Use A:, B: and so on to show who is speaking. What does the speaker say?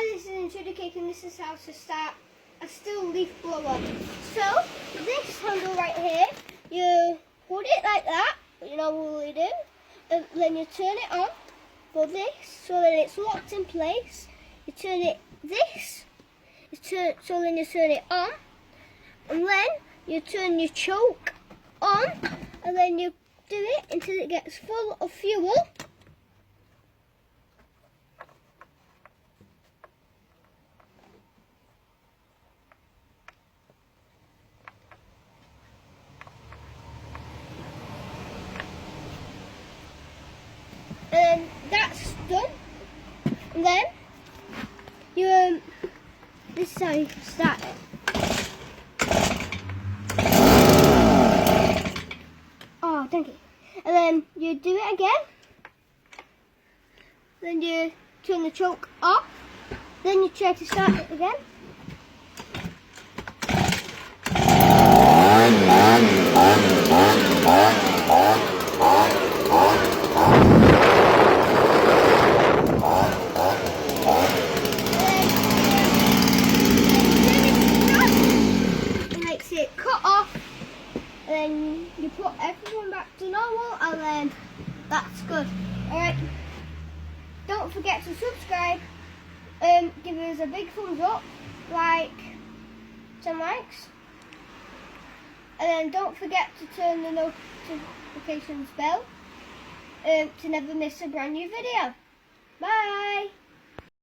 A: Hi, this is Intruder Cake and this is how to start a still leaf blower. So, this handle right here, you hold it like that, you know what we do, and then you turn it on for this, so then it's locked in place. You turn it this, so then you turn it on, and then you turn your choke on, and then you do it until it gets full of fuel. And that's done. And then you this is how you start it. Oh, thank you. And then you do it again. Then you turn the choke off. Then you try to start it again. It cut off, and then you put everything back to normal, and then that's good. Alright, don't forget to subscribe, give us a big thumbs up, like 10 likes, and then don't forget to turn the notifications bell to never miss a brand new video. Bye!